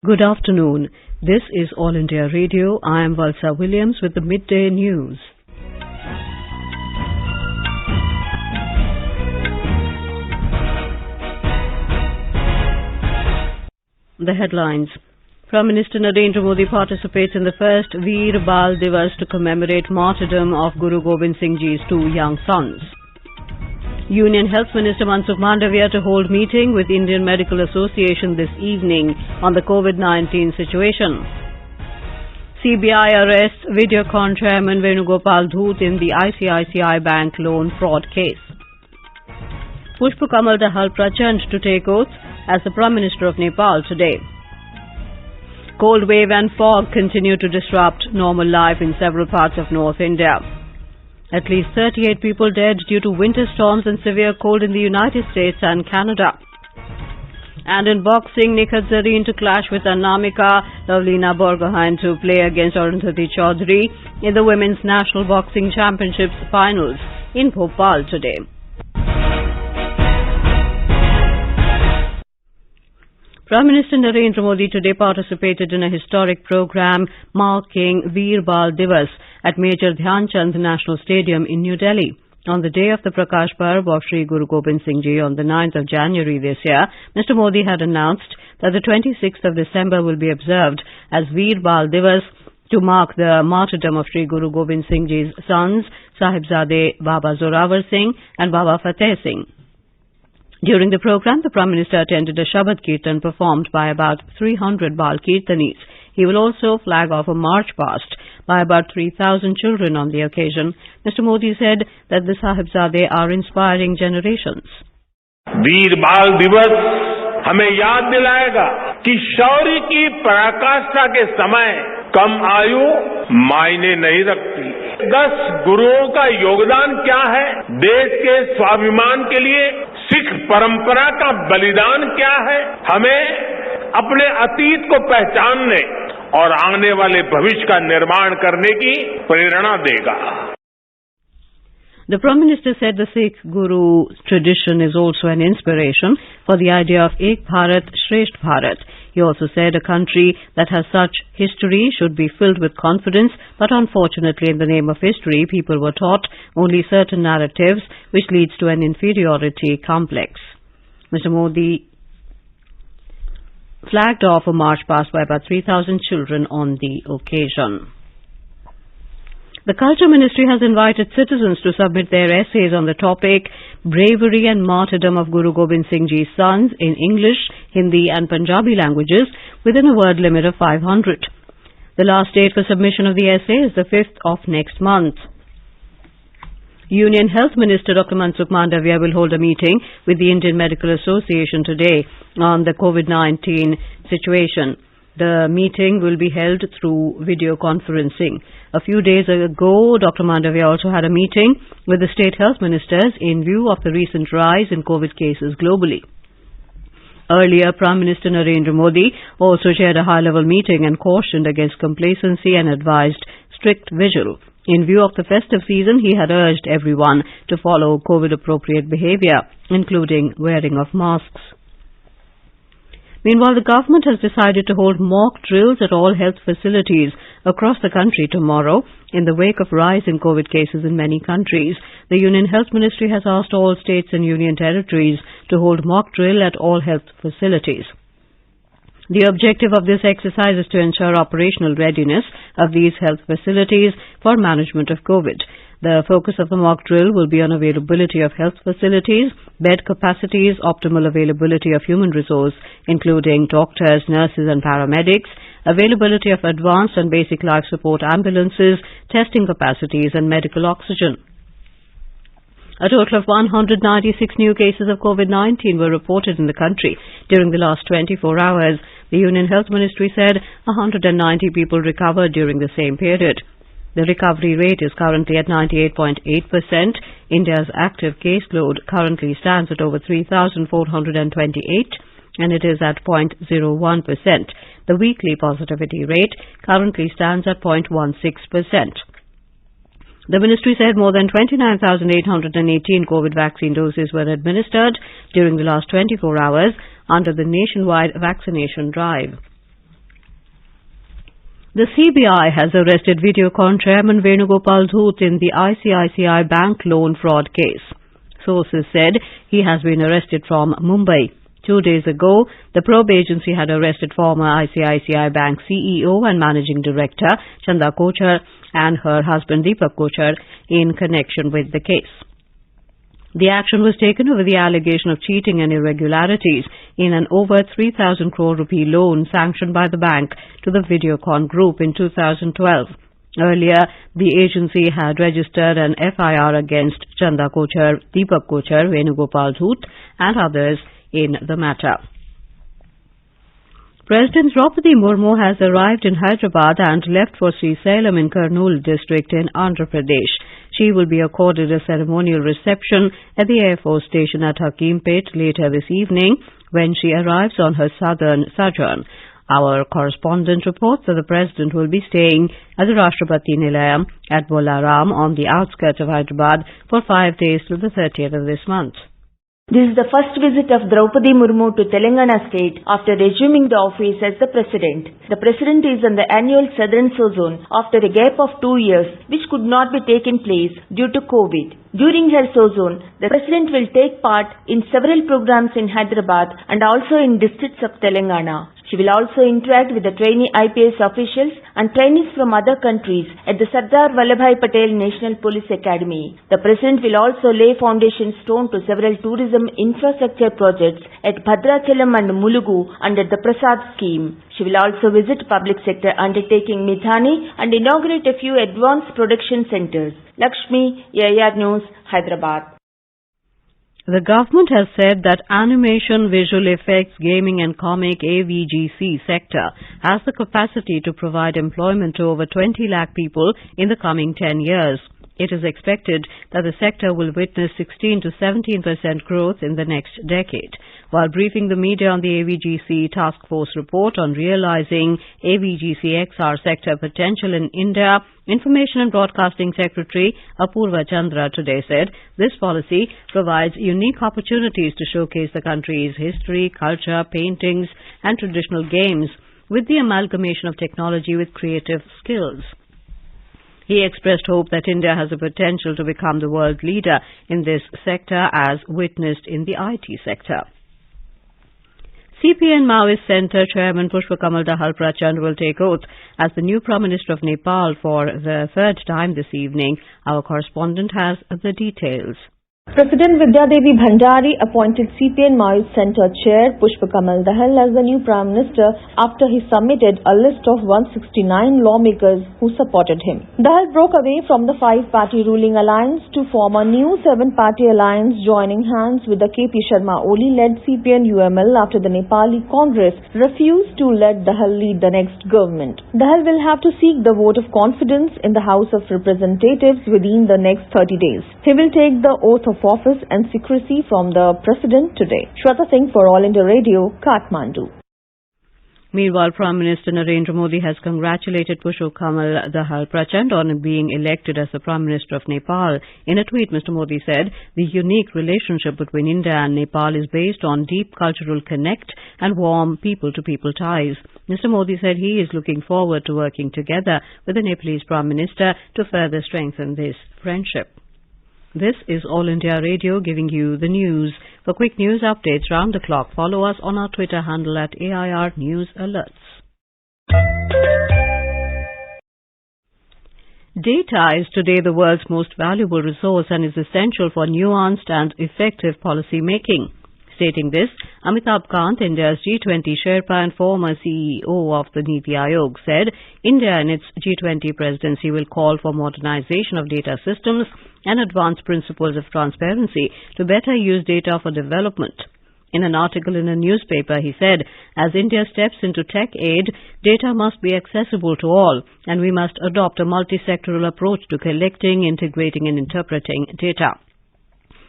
Good afternoon. This is All India Radio. I am Valsa Williams with the Midday News. The headlines. Prime Minister Narendra Modi participates in the first Veer Bal Diwas to commemorate martyrdom of Guru Gobind Singh Ji's two young sons. Union Health Minister Mansukh Mandaviya to hold meeting with Indian Medical Association this evening on the COVID-19 situation. CBI arrests Videocon Chairman Venugopal Dhoot in the ICICI bank loan fraud case. Pushpa Kamal Dahal Prachanda to take oath as the Prime Minister of Nepal today. Cold wave and fog continue to disrupt normal life in several parts of North India. At least 38 people dead due to winter storms and severe cold in the United States and Canada. And in boxing, Nikhat Zareen to clash with Anamika, Lovlina Borgohain to play against Arundhati Choudhary in the Women's National Boxing Championships finals in Bhopal today. Prime Minister Narendra Modi today participated in a historic program marking Veer Bal Diwas at Major Dhyan Chand National Stadium in New Delhi. On the day of the Prakash Parv of Shri Guru Gobind Singh Ji on the 9th of January this year, Mr. Modi had announced that the 26th of December will be observed as Veer Bal Diwas to mark the martyrdom of Shri Guru Gobind Singh Ji's sons, Sahibzade Baba Zorawar Singh and Baba Fateh Singh. During the program, the Prime Minister attended a Shabad Kirtan performed by about 300 Bal Kirtanis. He will also flag off a march past by about 3,000 children on the occasion. Mr. Modi said that the Sahibzade are inspiring generations. वीर बाल दिवस हमें याद दिलाएगा कि शौर्य की पराकाष्ठा के समय कम आयु मायने नहीं रखती। 10 गुरुओं का योगदान क्या है, देश के स्वाभिमान के लिए सिख परंपरा का बलिदान क्या है, हमें अपने अतीत को पहचानने और आने वाले भविष्य का निर्माण करने की प्रेरणा देगा। The Prime Minister said the Sikh Guru tradition is also an inspiration for the idea of Ek Bharat, Shresth Bharat. He also said a country that has such history should be filled with confidence, but unfortunately in the name of history, people were taught only certain narratives, which leads to an inferiority complex. Mr. Modi flagged off a march past by about 3,000 children on the occasion. The Culture Ministry has invited citizens to submit their essays on the topic Bravery and Martyrdom of Guru Gobind Singh Ji's Sons in English, Hindi and Punjabi languages within a word limit of 500. The last date for submission of the essay is the 5th of next month. Union Health Minister Dr. Mansukh Mandaviya will hold a meeting with the Indian Medical Association today on the COVID-19 situation. The meeting will be held through video conferencing. A few days ago, Dr. Mandaviya also had a meeting with the state health ministers in view of the recent rise in COVID cases globally. Earlier, Prime Minister Narendra Modi also chaired a high-level meeting and cautioned against complacency and advised strict vigil. In view of the festive season, he had urged everyone to follow COVID-appropriate behavior, including wearing of masks. Meanwhile, the government has decided to hold mock drills at all health facilities across the country tomorrow in the wake of rise in COVID cases in many countries. The Union Health Ministry has asked all states and union territories to hold mock drill at all health facilities. The objective of this exercise is to ensure operational readiness of these health facilities for management of COVID. The focus of the mock drill will be on availability of health facilities, bed capacities, optimal availability of human resource, including doctors, nurses and paramedics, availability of advanced and basic life support ambulances, testing capacities and medical oxygen. A total of 196 new cases of COVID-19 were reported in the country during the last 24 hours. The Union Health Ministry said 190 people recovered during the same period. The recovery rate is currently at 98.8%. India's active caseload currently stands at over 3,428 and it is at 0.01%. The weekly positivity rate currently stands at 0.16%. The ministry said more than 29,818 COVID vaccine doses were administered during the last 24 hours under the nationwide vaccination drive. The CBI has arrested Videocon Chairman Venugopal Dhoot in the ICICI bank loan fraud case. Sources said he has been arrested from Mumbai. 2 days ago, the probe agency had arrested former ICICI Bank CEO and Managing Director Chanda Kochhar and her husband Deepak Kochhar in connection with the case. The action was taken over the allegation of cheating and irregularities in an over 3,000 crore rupee loan sanctioned by the bank to the Videocon Group in 2012. Earlier, the agency had registered an FIR against Chanda Kochhar, Deepak Kochhar, Venugopal Dhoot and others in the matter. President Draupadi Murmu has arrived in Hyderabad and left for Srisailam in Kurnool district in Andhra Pradesh. She will be accorded a ceremonial reception at the Air Force Station at Hakimpet later this evening when she arrives on her southern sojourn. Our correspondent reports that the President will be staying at the Rashtrapati Nilayam at Bolaram on the outskirts of Hyderabad for 5 days till the 30th of this month. This is the first visit of Draupadi Murmu to Telangana state after resuming the office as the President. The President is on the annual Southern Sojourn after a gap of 2 years which could not be taken place due to COVID. During her sojourn, the President will take part in several programs in Hyderabad and also in districts of Telangana. She will also interact with the trainee IPS officials and trainees from other countries at the Sardar Vallabhbhai Patel National Police Academy. The President will also lay foundation stone to several tourism infrastructure projects at Bhadrachalam and Mulugu under the Prasad scheme. She will also visit public sector undertaking Midhani and inaugurate a few advanced production centers. Lakshmi, AIR News, Hyderabad. The government has said that animation, visual effects, gaming and comic AVGC sector has the capacity to provide employment to over 20 lakh people in the coming 10 years. It is expected that the sector will witness 16 to 17% growth in the next decade. While briefing the media on the AVGC Task Force report on realizing AVGC XR sector potential in India, Information and Broadcasting Secretary Apurva Chandra today said this policy provides unique opportunities to showcase the country's history, culture, paintings and traditional games with the amalgamation of technology with creative skills. He expressed hope that India has the potential to become the world leader in this sector as witnessed in the IT sector. CPN Maoist Centre Chairman Pushpa Kamal Dahal Prachanda will take oath as the new Prime Minister of Nepal for the third time this evening. Our correspondent has the details. President Vidya Devi Bhandari appointed CPN Maoist Centre Chair Pushpa Kamal Dahal as the new Prime Minister after he submitted a list of 169 lawmakers who supported him. Dahal broke away from the 5-party ruling alliance to form a new 7-party alliance, joining hands with the KP Sharma Oli-led CPN UML after the Nepali Congress refused to let Dahal lead the next government. Dahal will have to seek the vote of confidence in the House of Representatives within the next 30 days. He will take the oath of office and secrecy from the President today. Shweta Singh for All India Radio, Kathmandu. Meanwhile, Prime Minister Narendra Modi has congratulated Pushpa Kamal Dahal Prachanda on being elected as the Prime Minister of Nepal. In a tweet, Mr. Modi said, the unique relationship between India and Nepal is based on deep cultural connect and warm people-to-people ties. Mr. Modi said he is looking forward to working together with the Nepalese Prime Minister to further strengthen this friendship. This is All India Radio giving you the news. For quick news updates round the clock, follow us on our Twitter handle at AIR News Alerts. Data is today the world's most valuable resource and is essential for nuanced and effective policy making. Stating this, Amitabh Kant, India's G20 Sherpa and former CEO of the Niti Aayog, said India in its G20 presidency will call for modernization of data systems and advance principles of transparency to better use data for development. In an article in a newspaper, he said, as India steps into tech aid, data must be accessible to all, and we must adopt a multi-sectoral approach to collecting, integrating and interpreting data.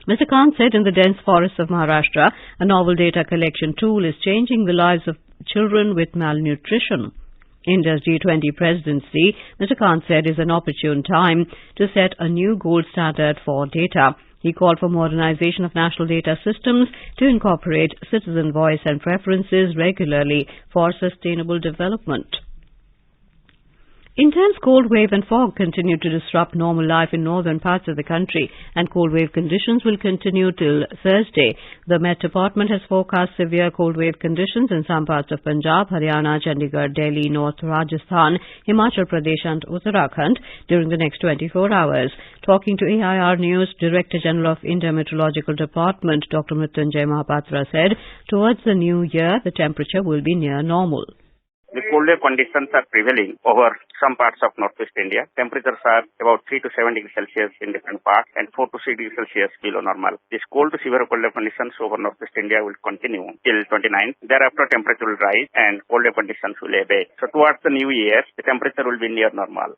Mr. Kant said in the dense forests of Maharashtra, a novel data collection tool is changing the lives of children with malnutrition. India's G20 presidency, Mr. Kant said, is an opportune time to set a new gold standard for data. He called for modernization of national data systems to incorporate citizen voice and preferences regularly for sustainable development. Intense cold wave and fog continue to disrupt normal life in northern parts of the country, and cold wave conditions will continue till Thursday. The Met Department has forecast severe cold wave conditions in some parts of Punjab, Haryana, Chandigarh, Delhi, North Rajasthan, Himachal Pradesh and Uttarakhand during the next 24 hours. Talking to AIR News, Director General of India Meteorological Department, Dr. Mrityunjay Mahapatra said, towards the new year, the temperature will be near normal. The cold wave conditions are prevailing over some parts of northwest India. Temperatures are about 3 to 7 degrees Celsius in different parts and 4 to 6 degrees Celsius below normal. These cold to severe cold wave conditions over northwest India will continue till 29. Thereafter, temperature will rise and cold wave conditions will abate. So towards the new year, the temperature will be near normal.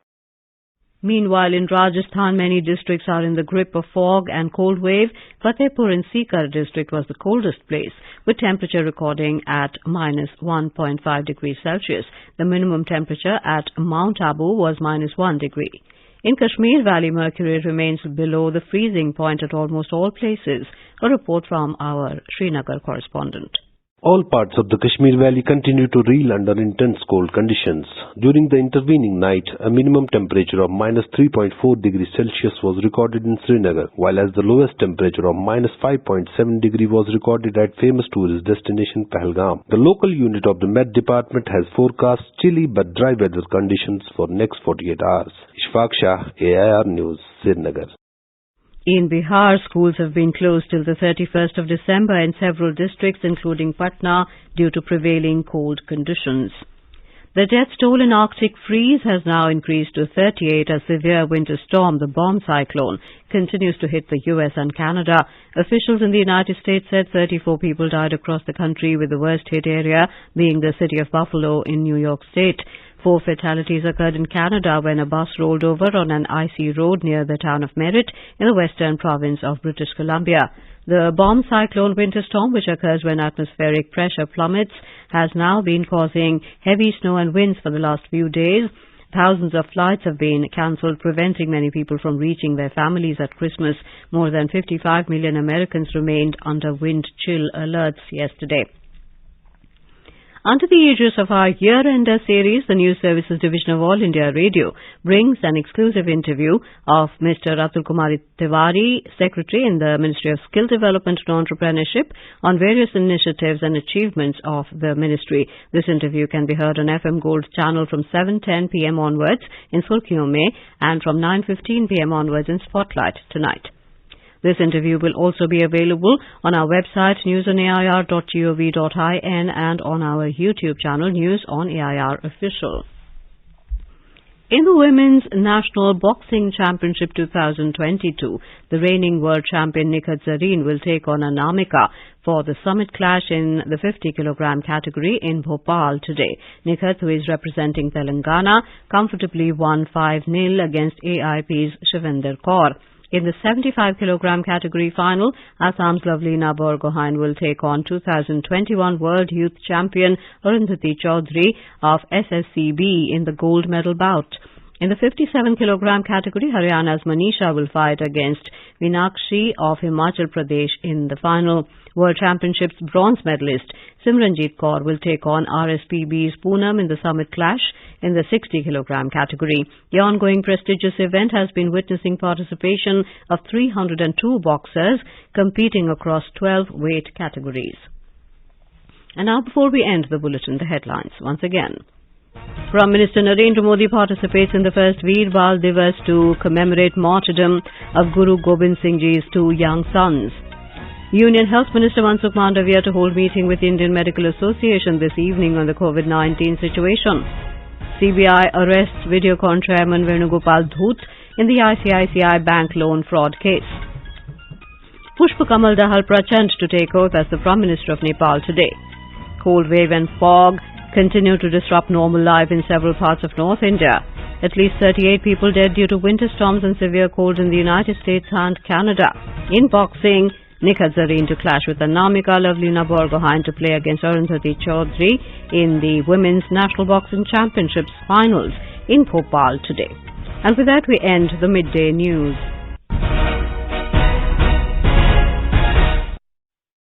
Meanwhile, in Rajasthan, many districts are in the grip of fog and cold wave. Fatehpur in Sikar district was the coldest place, with temperature recording at minus 1.5 degrees Celsius. The minimum temperature at Mount Abu was minus 1 degree. In Kashmir Valley, mercury remains below the freezing point at almost all places. A report from our Srinagar correspondent. All parts of the Kashmir Valley continue to reel under intense cold conditions. During the intervening night, a minimum temperature of minus 3.4 degrees Celsius was recorded in Srinagar, while as the lowest temperature of minus 5.7 degree was recorded at famous tourist destination Pahalgam. The local unit of the Met Department has forecast chilly but dry weather conditions for next 48 hours. Ishfaq Shah, AIR News, Srinagar. In Bihar, schools have been closed till the 31st of December in several districts, including Patna, due to prevailing cold conditions. The death toll in Arctic freeze has now increased to 38 as severe winter storm, the bomb cyclone, continues to hit the U.S. and Canada. Officials in the United States said 34 people died across the country, with the worst hit area being the city of Buffalo in New York State. 4 fatalities occurred in Canada when a bus rolled over on an icy road near the town of Merritt in the western province of British Columbia. The bomb cyclone winter storm, which occurs when atmospheric pressure plummets, has now been causing heavy snow and winds for the last few days. Thousands of flights have been cancelled, preventing many people from reaching their families at Christmas. More than 55 million Americans remained under wind chill alerts yesterday. Under the aegis of our year-ender series, the News Services Division of All India Radio brings an exclusive interview of Mr. Atul Kumar Tiwari, Secretary in the Ministry of Skill Development and Entrepreneurship, on various initiatives and achievements of the ministry. This interview can be heard on FM Gold channel from 7:10 p.m. onwards in Surkhiyon Mein and from 9:15 p.m. onwards in Spotlight tonight. This interview will also be available on our website newsonair.gov.in and on our YouTube channel News on AIR Official. In the Women's National Boxing Championship 2022, the reigning world champion Nikhat Zareen will take on Anamika for the summit clash in the 50-kilogram category in Bhopal today. Nikhat, who is representing Telangana, comfortably won 5-0 against AIP's Shivinder Kaur. In the 75-kilogram category final, Assam's Lovlina Borgohain will take on 2021 World Youth Champion Arundhati Choudhary of SSCB in the gold medal bout. In the 57-kilogram category, Haryana's Manisha will fight against Meenakshi of Himachal Pradesh in the final. World Championships bronze medalist Simranjeet Kaur will take on RSPB's Poonam in the summit clash in the 60-kilogram category. The ongoing prestigious event has been witnessing participation of 302 boxers competing across 12 weight categories. And now, before we end the bulletin, the headlines once again. Prime Minister Narendra Modi participates in the first Veer Bal Diwas to commemorate martyrdom of Guru Gobind Singh Ji's 2 young sons. Union Health Minister Mansukh Mandaviya to hold meeting with Indian Medical Association this evening on the COVID-19 situation. CBI arrests Videocon Chairman Venugopal Dhoot in the ICICI bank loan fraud case. Pushpa Kamal Dahal Prachanda to take oath as the Prime Minister of Nepal today. Cold wave and fog continue to disrupt normal life in several parts of North India. At least 38 people dead due to winter storms and severe cold in the United States and Canada. In boxing, Nikhat Zareen to clash with Anamika, Lovlina Borgohain to play against Arundhati Choudhary in the Women's National Boxing Championships finals in Bhopal today. And with that, we end the midday news.